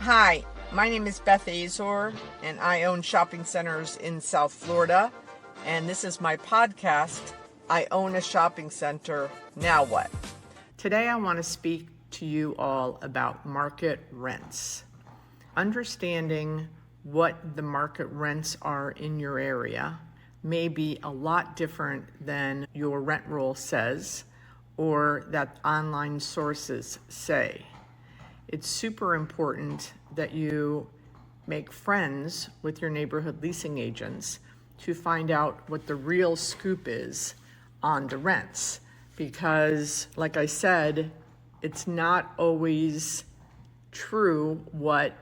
Hi, my name is Beth Azor, and I own shopping centers in South Florida. And this is my podcast, I Own a Shopping Center, Now What? Today I want to speak to you all about market rents. Understanding what the market rents are in your area may be a lot different than your rent roll says or that online sources say. It's super important that you make friends with your neighborhood leasing agents to find out what the real scoop is on the rents. Because, like I said, it's not always true what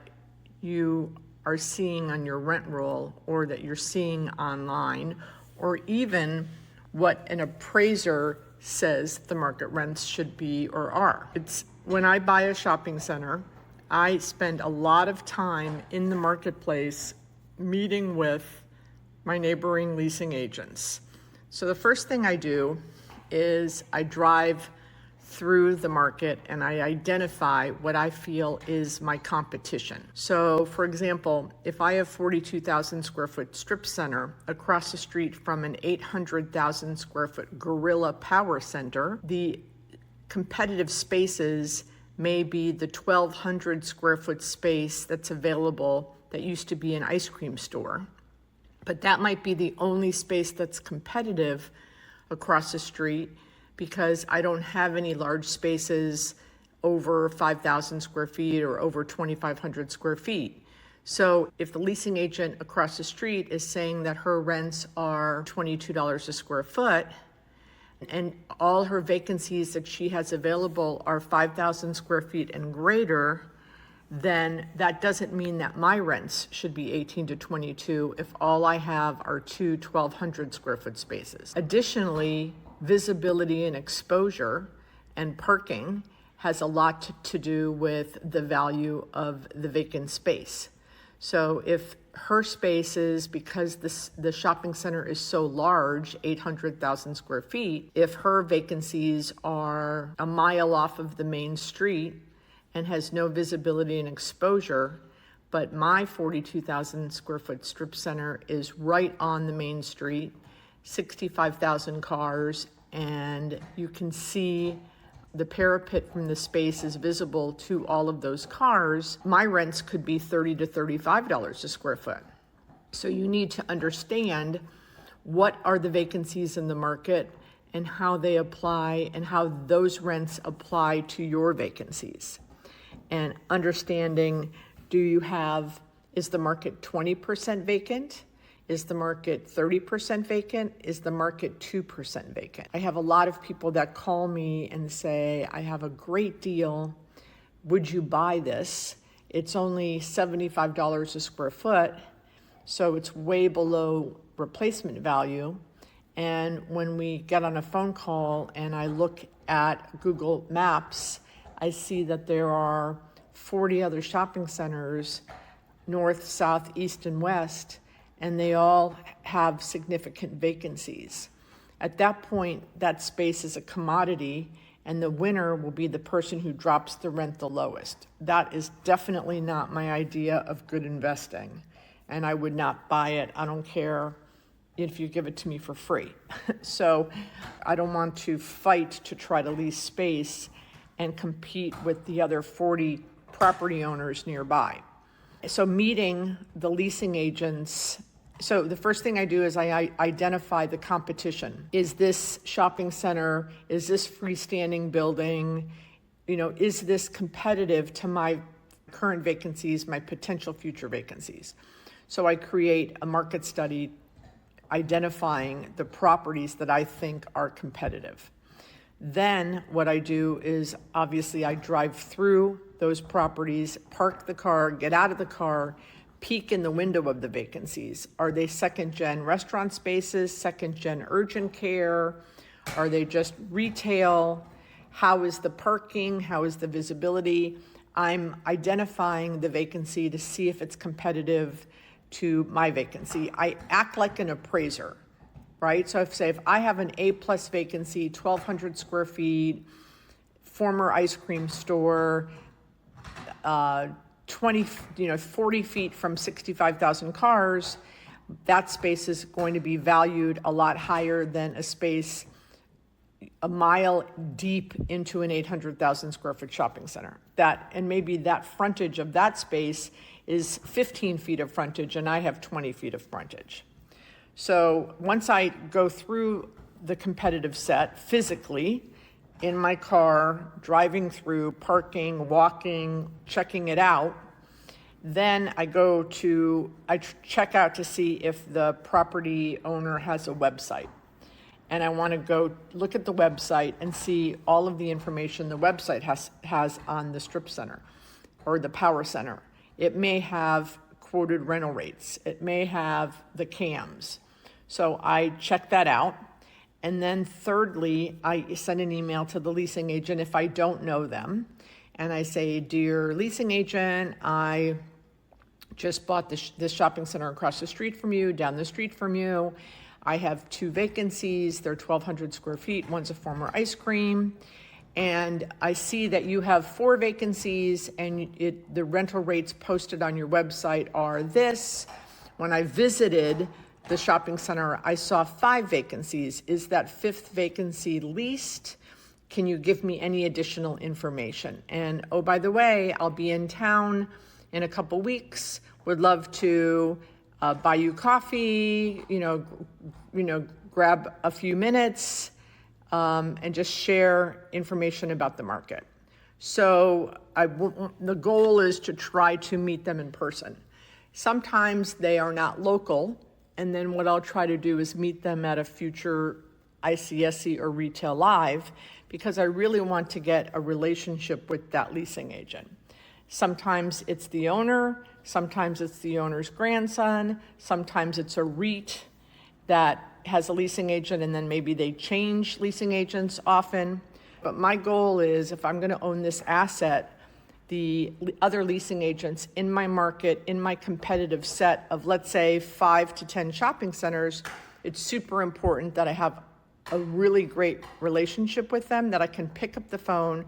you are seeing on your rent roll or that you're seeing online, or even what an appraiser says the market rents should be or are. When I buy a shopping center, I spend a lot of time in the marketplace meeting with my neighboring leasing agents. So the first thing I do is I drive through the market and I identify what I feel is my competition. So for example, if I have 42,000 square foot strip center across the street from an 800,000 square foot Gorilla Power Center, the competitive spaces may be the 1,200 square foot space that's available that used to be an ice cream store. But that might be the only space that's competitive across the street because I don't have any large spaces over 5,000 square feet or over 2,500 square feet. So if the leasing agent across the street is saying that her rents are $22 a square foot, and all her vacancies that she has available are 5,000 square feet and greater, then that doesn't mean that my rents should be 18 to 22 if all I have are two 1,200 square foot spaces. Additionally, visibility and exposure and parking has a lot to do with the value of the vacant space. So if her spaces, because the shopping center is so large, 800,000 square feet, if her vacancies are a mile off of the main street and has no visibility and exposure, but my 42,000 square foot strip center is right on the main street, 65,000 cars, and you can see the parapet from the space is visible to all of those cars, my rents could be $30 to $35 a square foot. So you need to understand what are the vacancies in the market and how they apply and how those rents apply to your vacancies. And understanding, is the market 20% vacant? Is the market 30% vacant? Is the market 2% vacant? I have a lot of people that call me and say, I have a great deal. Would you buy this? It's only $75 a square foot, so it's way below replacement value. And when we get on a phone call and I look at Google Maps, I see that there are 40 other shopping centers, north, south, east, and west, and they all have significant vacancies. At that point, that space is a commodity, and the winner will be the person who drops the rent the lowest. That is definitely not my idea of good investing, and I would not buy it. I don't care if you give it to me for free. So I don't want to fight to try to lease space and compete with the other 40 property owners nearby. So meeting the leasing agents, so the first thing I do is I identify the competition. Is this shopping center, is this freestanding building, is this competitive to my current vacancies, my potential future vacancies? So I create a market study identifying the properties that I think are competitive. Then what I do is obviously I drive through those properties, park the car, get out of the car, peek in the window of the vacancies. Are they second-gen restaurant spaces, second-gen urgent care? Are they just retail? How is the parking? How is the visibility? I'm identifying the vacancy to see if it's competitive to my vacancy. I act like an appraiser, right? So if I have an A-plus vacancy, 1,200 square feet, former ice cream store, 40 feet from 65,000 cars, that space is going to be valued a lot higher than a space a mile deep into an 800,000 square foot shopping center. And maybe that frontage of that space is 15 feet of frontage and I have 20 feet of frontage. So once I go through the competitive set physically, in my car, driving through, parking, walking, checking it out, then I check out to see if the property owner has a website. And I want to go look at the website and see all of the information the website has on the strip center or the power center. It may have quoted rental rates. It may have the CAMs. So I check that out. And then thirdly, I send an email to the leasing agent if I don't know them. And I say, dear leasing agent, I just bought this shopping center across the street from you, down the street from you. I have 2 vacancies. They're 1,200 square feet. One's a former ice cream. And I see that you have 4 vacancies and the rental rates posted on your website are this. When I visited the shopping center, I saw 5 vacancies. Is that 5th vacancy leased? Can you give me any additional information? And oh, by the way, I'll be in town in a couple weeks. Would love to buy you coffee, grab a few minutes and just share information about the market. So the goal is to try to meet them in person. Sometimes they are not local. And then what I'll try to do is meet them at a future ICSC or Retail Live because I really want to get a relationship with that leasing agent. Sometimes it's the owner, sometimes it's the owner's grandson, sometimes it's a REIT that has a leasing agent and then maybe they change leasing agents often. But my goal is if I'm going to own this asset, the other leasing agents in my market, in my competitive set of, let's say, 5 to 10 shopping centers, it's super important that I have a really great relationship with them, that I can pick up the phone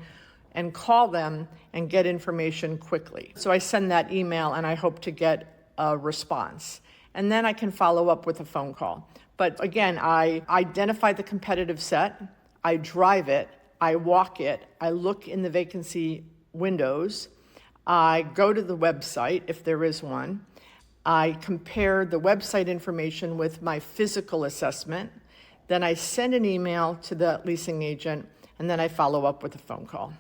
and call them and get information quickly. So I send that email and I hope to get a response. And then I can follow up with a phone call. But again, I identify the competitive set, I drive it, I walk it, I look in the vacancy windows, I go to the website if there is one, I compare the website information with my physical assessment, then I send an email to the leasing agent, and then I follow up with a phone call.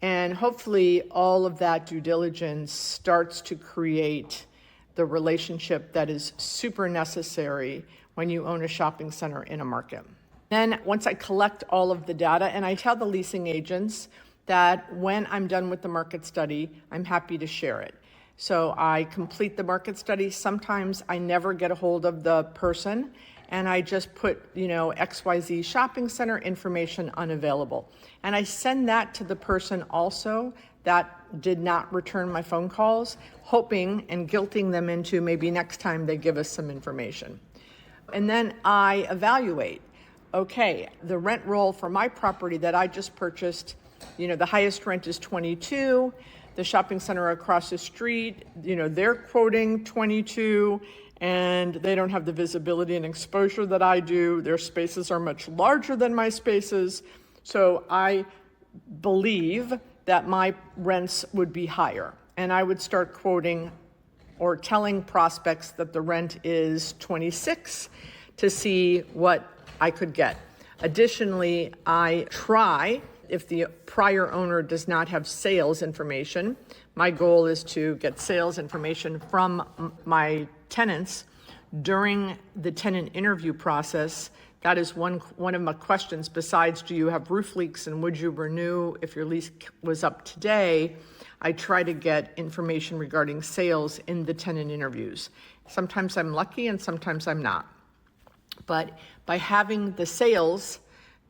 And hopefully all of that due diligence starts to create the relationship that is super necessary when you own a shopping center in a market. Then once I collect all of the data, and I tell the leasing agents that when I'm done with the market study, I'm happy to share it. So I complete the market study. Sometimes I never get a hold of the person and I just put, XYZ shopping center information unavailable. And I send that to the person also that did not return my phone calls, hoping and guilting them into maybe next time they give us some information. And then I evaluate, okay, the rent roll for my property that I just purchased, the highest rent is 22. The shopping center across the street, they're quoting 22 and they don't have the visibility and exposure that I do. Their spaces are much larger than my spaces. So I believe that my rents would be higher. And I would start quoting or telling prospects that the rent is 26 to see what I could get. Additionally, I try, if the prior owner does not have sales information, my goal is to get sales information from my tenants during the tenant interview process. That is one of my questions. Besides, do you have roof leaks and would you renew if your lease was up today? I try to get information regarding sales in the tenant interviews. Sometimes I'm lucky and sometimes I'm not. But by having the sales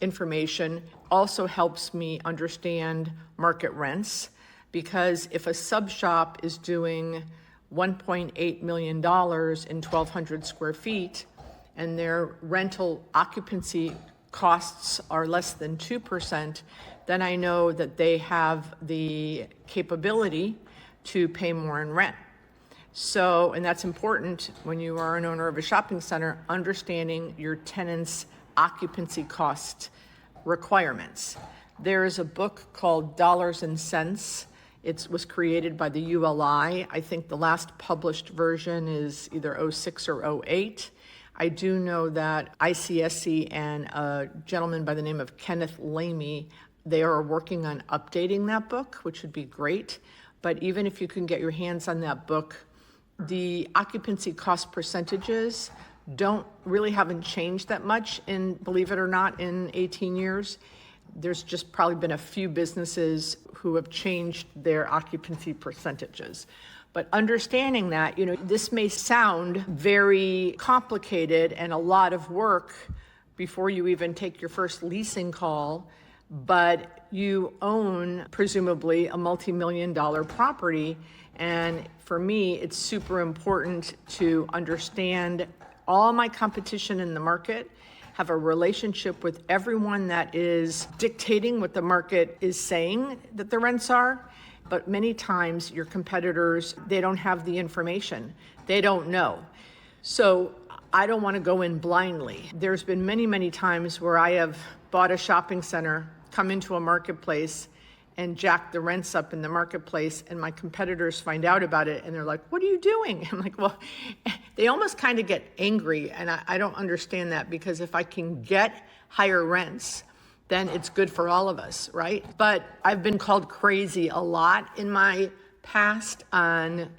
information also helps me understand market rents, because if a sub shop is doing $1.8 million in 1,200 square feet and their rental occupancy costs are less than 2%, then I know that they have the capability to pay more in rent. So, and that's important when you are an owner of a shopping center, understanding your tenants' occupancy cost requirements. There is a book called Dollars and Cents. It was created by the ULI. I think the last published version is either 06 or 08. I do know that ICSC and a gentleman by the name of Kenneth Lamy, they are working on updating that book, which would be great. But even if you can get your hands on that book, the occupancy cost percentages haven't changed that much believe it or not, in 18 years. There's just probably been a few businesses who have changed their occupancy percentages. But understanding that, this may sound very complicated and a lot of work before you even take your first leasing call, but you own presumably a multi-million-dollar property. And for me, it's super important to understand all my competition in the market, have a relationship with everyone that is dictating what the market is saying that the rents are. But many times your competitors, they don't have the information. They don't know. So I don't want to go in blindly. There's been many, many times where I have bought a shopping center, come into a marketplace, and jack the rents up in the marketplace, and my competitors find out about it, and they're like, "What are you doing?" I'm like, well, they almost kind of get angry, and I don't understand that, because if I can get higher rents, then it's good for all of us, right? But I've been called crazy a lot in my past on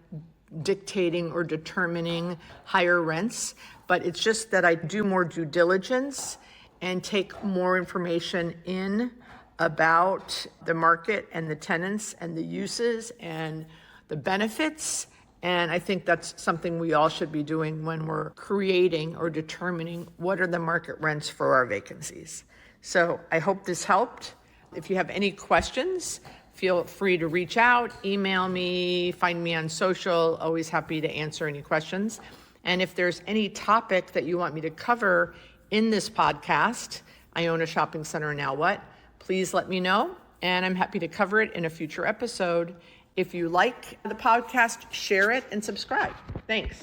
dictating or determining higher rents, but it's just that I do more due diligence and take more information in about the market and the tenants and the uses and the benefits. And I think that's something we all should be doing when we're creating or determining what are the market rents for our vacancies. So I hope this helped. If you have any questions, feel free to reach out, email me, find me on social. Always happy to answer any questions. And if there's any topic that you want me to cover in this podcast, I own a shopping center, now what? Please let me know, and I'm happy to cover it in a future episode. If you like the podcast, share it and subscribe. Thanks.